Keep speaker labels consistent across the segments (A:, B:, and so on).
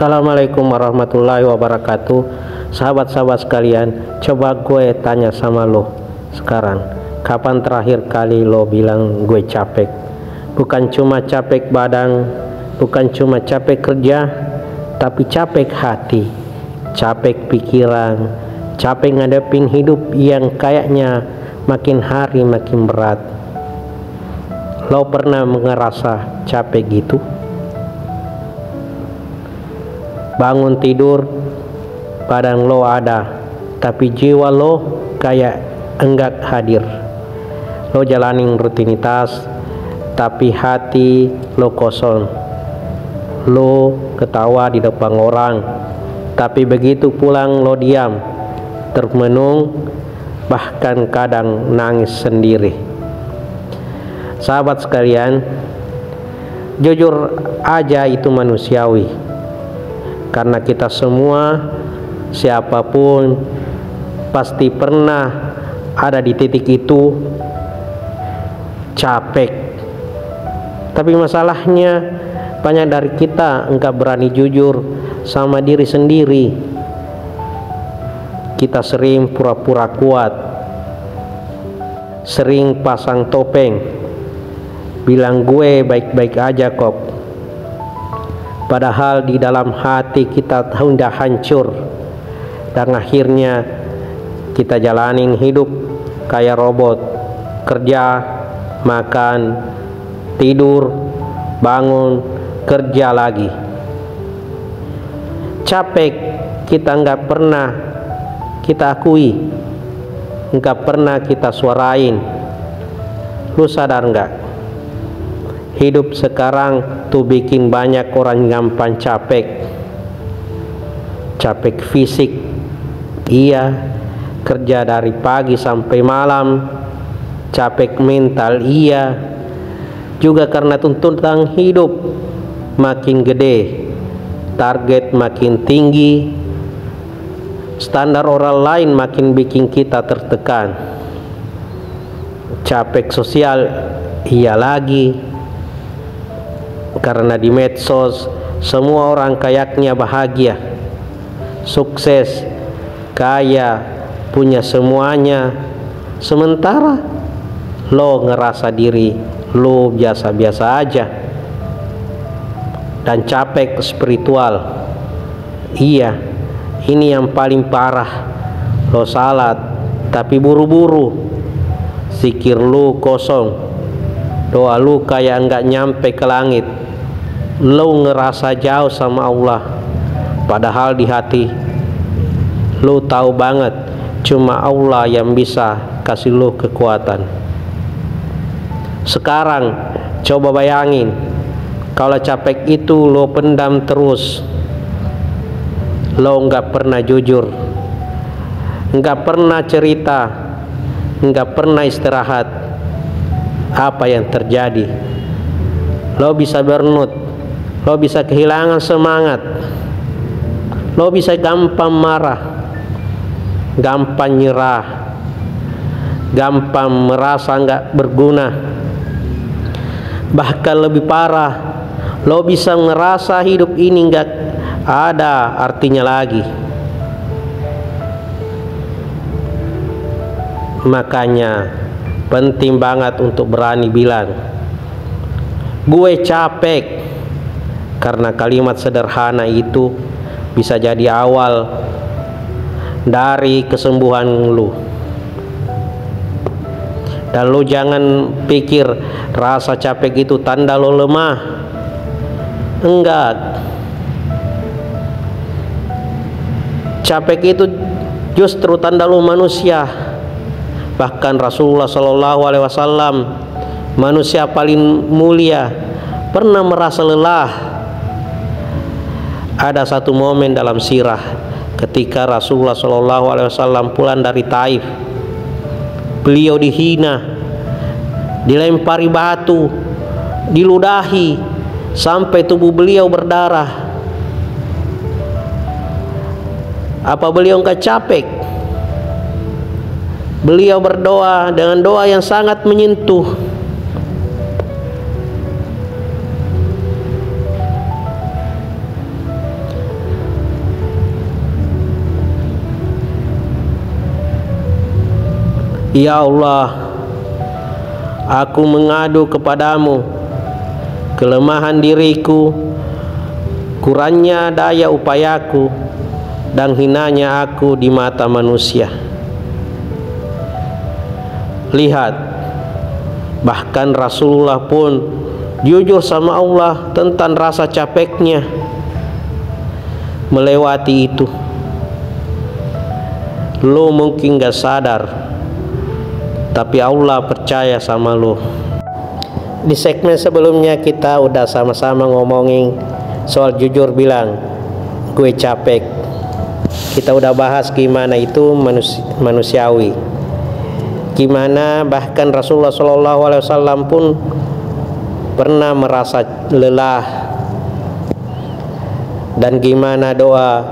A: Assalamualaikum warahmatullahi wabarakatuh. Sahabat-sahabat sekalian, coba gue tanya sama lo sekarang, kapan terakhir kali lo bilang gue capek? Bukan cuma capek badan, bukan cuma capek kerja, tapi capek hati, capek pikiran, capek ngadepin hidup yang kayaknya makin hari makin berat. Lo pernah ngerasa capek gitu? Bangun tidur, badan lo ada, tapi jiwa lo kayak enggak hadir. Lo jalanin rutinitas, tapi hati lo kosong. Lo ketawa di depan orang, tapi begitu pulang lo diam, termenung, bahkan kadang nangis sendiri. Sahabat sekalian, jujur aja itu manusiawi. Karena kita semua, siapapun, pasti pernah ada di titik itu capek. Tapi masalahnya banyak dari kita enggak berani jujur sama diri sendiri. Kita sering pura-pura kuat, sering pasang topeng, bilang gue baik-baik aja kok. Padahal di dalam hati kita udah hancur, dan akhirnya kita jalanin hidup kayak robot, kerja, makan, tidur, bangun, kerja lagi. Capek kita nggak pernah kita akui, nggak pernah kita suarain. Lu sadar nggak? Hidup sekarang tuh bikin banyak orang gampang capek. Capek fisik, iya. Kerja dari pagi sampai malam. Capek mental, iya. Juga karena tuntutan hidup makin gede, target makin tinggi, standar orang lain makin bikin kita tertekan. Capek sosial, iya lagi. Karena di medsos semua orang kayaknya bahagia, sukses, kaya, punya semuanya. Sementara lo ngerasa diri lo biasa-biasa aja. Dan capek spiritual, iya, ini yang paling parah. Lo salat tapi buru-buru, zikir lo kosong, doa lo kayak nggak nyampe ke langit. Lo ngerasa jauh sama Allah, padahal di hati lo tahu banget cuma Allah yang bisa kasih lo kekuatan. Sekarang coba bayangin kalau capek itu lo pendam terus, lo nggak pernah jujur, nggak pernah cerita, nggak pernah istirahat. Apa yang terjadi? Lo bisa burnout, lo bisa kehilangan semangat, lo bisa gampang marah, gampang nyerah, gampang merasa nggak berguna. Bahkan lebih parah, lo bisa ngerasa hidup ini nggak ada artinya lagi. Makanya penting banget untuk berani bilang gue capek. Karena kalimat sederhana itu bisa jadi awal dari kesembuhan lu. Dan lu jangan pikir rasa capek itu tanda lu lemah. Enggak. Capek itu justru tanda lu manusia. Bahkan Rasulullah SAW, manusia paling mulia, pernah merasa lelah. Ada satu momen dalam sirah ketika Rasulullah SAW pulang dari Taif. Beliau dihina, dilempari batu, diludahi sampai tubuh beliau berdarah. Apa beliau enggak capek? Beliau berdoa dengan doa yang sangat menyentuh. Ya Allah, aku mengadu kepadamu kelemahan diriku, kurangnya daya upayaku, dan hinanya aku di mata manusia. Lihat, bahkan Rasulullah pun jujur sama Allah tentang rasa capeknya melewati itu. Lo mungkin gak sadar, tapi Allah percaya sama lo. Di segmen sebelumnya kita udah sama-sama ngomongin soal jujur bilang gue capek. Kita udah bahas gimana itu manusiawi, gimana bahkan Rasulullah SAW pun pernah merasa lelah, dan gimana doa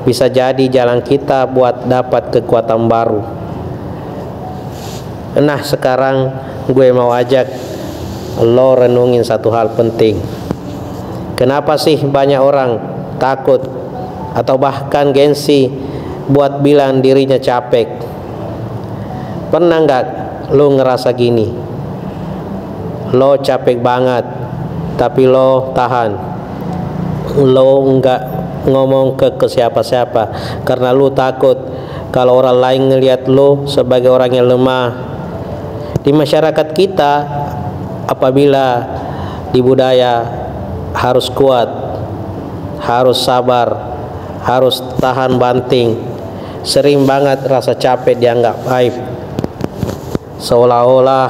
A: bisa jadi jalan kita buat dapat kekuatan baru. Nah, sekarang gue mau ajak lo renungin satu hal penting. Kenapa sih banyak orang takut atau bahkan gengsi buat bilang dirinya capek? Pernah nggak lo ngerasa gini? Lo capek banget, tapi lo tahan. Lo nggak ngomong ke siapa-siapa karena lo takut kalau orang lain ngelihat lo sebagai orang yang lemah. Di masyarakat kita, apabila di budaya harus kuat, harus sabar, harus tahan banting, sering banget rasa capek dianggap aib. Seolah-olah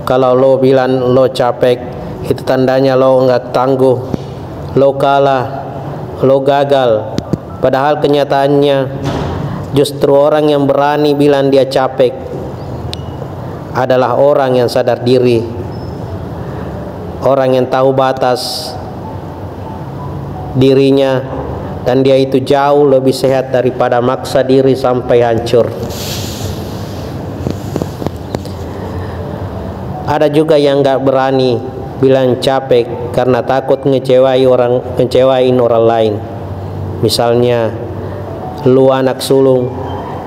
A: kalau lo bilang lo capek, itu tandanya lo nggak tangguh, lo kalah, lo gagal. Padahal kenyataannya justru orang yang berani bilang dia capek adalah orang yang sadar diri, orang yang tahu batas dirinya, dan dia itu jauh lebih sehat daripada maksa diri sampai hancur. Ada juga yang gak berani bilang capek karena takut ngecewain orang lain. Misalnya lu anak sulung,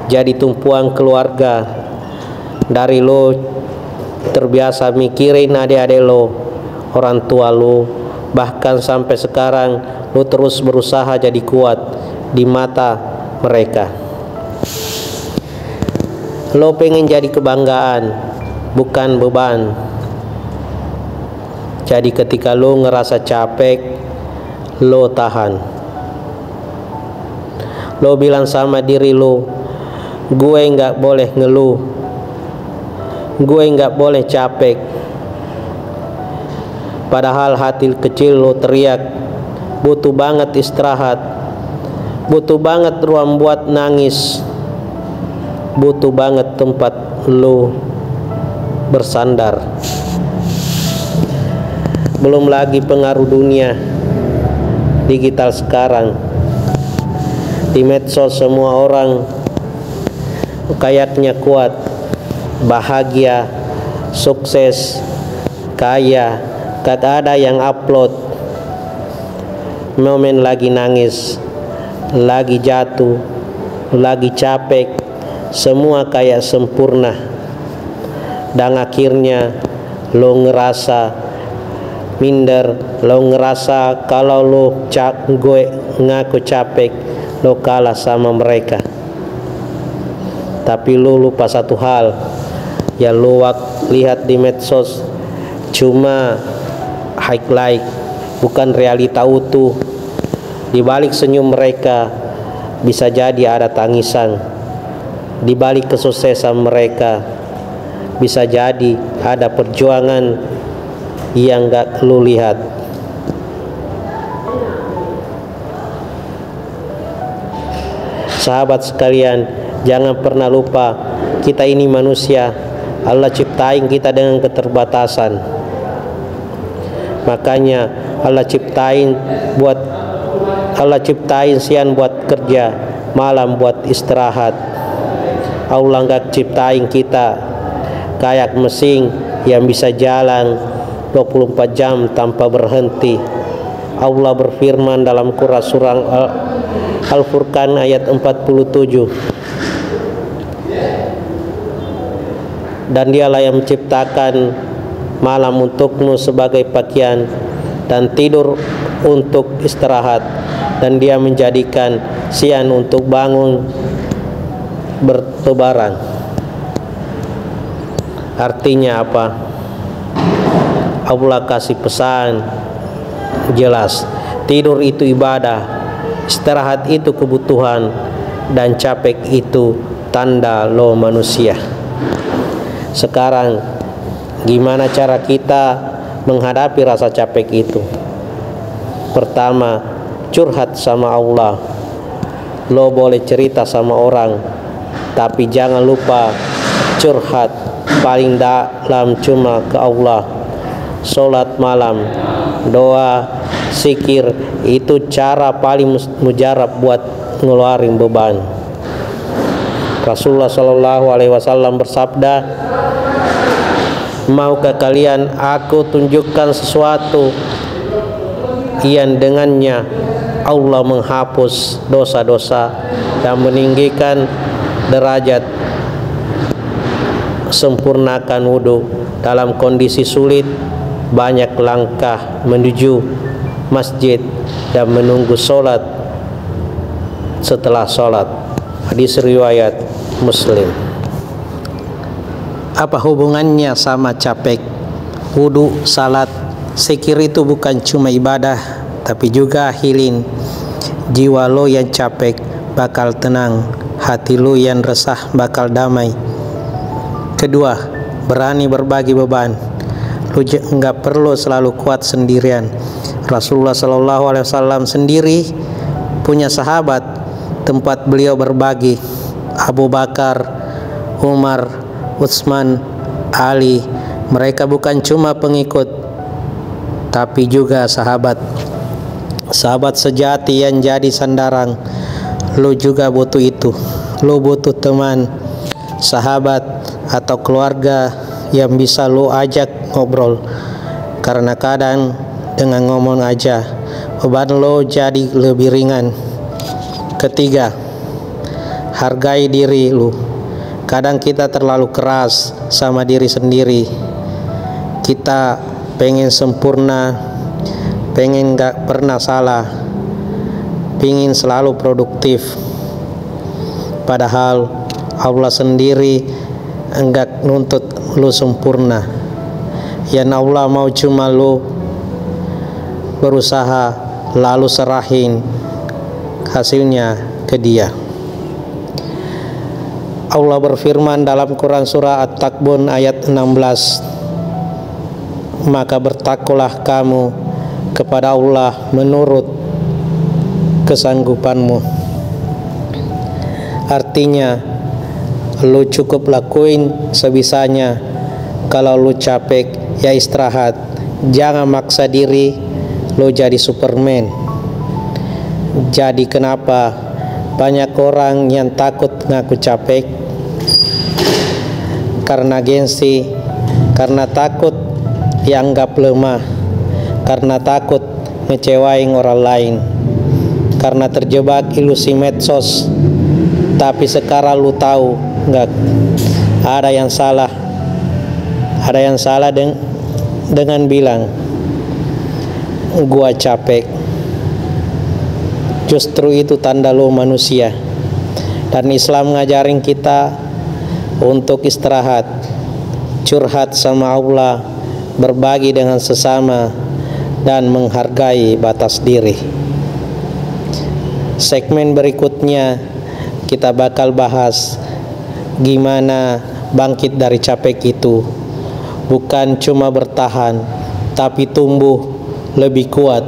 A: jadi tumpuan keluarga. Dari lu terbiasa mikirin adik-adik lu, orang tua lu, bahkan sampai sekarang lu terus berusaha jadi kuat di mata mereka. Lu pengen jadi kebanggaan, bukan beban. Jadi ketika lu ngerasa capek, lu tahan. Lu bilang sama diri lu, gue nggak boleh ngeluh, gue nggak boleh capek. Padahal hati kecil lu teriak, butuh banget istirahat, butuh banget ruang buat nangis, butuh banget tempat lu bersandar. Belum lagi pengaruh dunia digital sekarang. Di medsos semua orang kayaknya kuat, bahagia, sukses, kaya. Kagak ada yang upload momen lagi nangis, lagi jatuh, lagi capek. Semua kayak sempurna. Dan akhirnya lo ngerasa minder, lo ngerasa kalau gue ngaku capek, lo kalah sama mereka. Tapi lo lupa satu hal, yang lo lihat di medsos cuma highlight, bukan realita utuh. Di balik senyum mereka bisa jadi ada tangisan. Di balik kesuksesan mereka bisa jadi ada perjuangan yang gak lu lihat. Sahabat sekalian, jangan pernah lupa kita ini manusia. Allah ciptain kita dengan keterbatasan. Makanya Allah ciptain siang buat kerja, malam buat istirahat. Allah gak ciptain kita kayak mesin yang bisa jalan 24 jam tanpa berhenti. Allah berfirman dalam surah Al-Furqan ayat 47, dan dialah yang menciptakan malam untukmu sebagai pakaian dan tidur untuk istirahat, dan dia menjadikan siang untuk bangun bertebaran. Artinya apa? Allah kasih pesan jelas, tidur itu ibadah, istirahat itu kebutuhan, dan capek itu tanda lo manusia. Sekarang gimana cara kita menghadapi rasa capek itu? Pertama, curhat sama Allah. Lo boleh cerita sama orang, tapi jangan lupa curhat paling dalam cuma ke Allah. Sholat malam, doa, zikir itu cara paling mujarab buat ngeluarin beban. Rasulullah SAW bersabda, maukah kalian aku tunjukkan sesuatu yang dengannya Allah menghapus dosa-dosa dan meninggikan derajat? Sempurnakan wudhu dalam kondisi sulit, banyak langkah menuju masjid dan menunggu sholat setelah sholat. Hadis riwayat Muslim. Apa hubungannya sama capek? Wudhu, salat, zikir itu bukan cuma ibadah, tapi juga healing. Jiwa lo yang capek bakal tenang, hati lo yang resah bakal damai. Kedua, berani berbagi beban. Lu enggak perlu selalu kuat sendirian. Rasulullah SAW sendiri punya sahabat tempat beliau berbagi. Abu Bakar, Umar, Utsman, Ali, mereka bukan cuma pengikut, tapi juga sahabat. Sahabat sejati yang jadi sandaran. Lu juga butuh itu. Lu butuh teman, sahabat, atau keluarga yang bisa lu ajak ngobrol, karena kadang dengan ngomong aja beban lo jadi lebih ringan. Ketiga, hargai diri lu. Kadang kita terlalu keras sama diri sendiri. Kita pengen sempurna, pengen gak pernah salah, pengen selalu produktif. Padahal Allah sendiri enggak nuntut lu sempurna. Yang Allah mau cuma lu berusaha lalu serahin hasilnya ke Dia. Allah berfirman dalam Quran surah At-Takbun ayat 16, maka bertakwalah kamu kepada Allah menurut kesanggupanmu. Artinya lu cukup lakuin sebisanya. Kalau lu capek, ya istirahat. Jangan maksa diri lu jadi Superman. Jadi kenapa banyak orang yang takut ngaku capek? Karena gengsi, karena takut dianggap lemah, karena takut ngecewain orang lain, karena terjebak ilusi medsos. Tapi sekarang lu tahu nggak, ada yang salah dengan bilang gua capek. Justru itu tanda lo manusia. Dan Islam ngajarin kita untuk istirahat, curhat sama Allah, berbagi dengan sesama, dan menghargai batas diri. Segmen berikutnya kita bakal bahas gimana bangkit dari capek itu. Bukan cuma bertahan, tapi tumbuh lebih kuat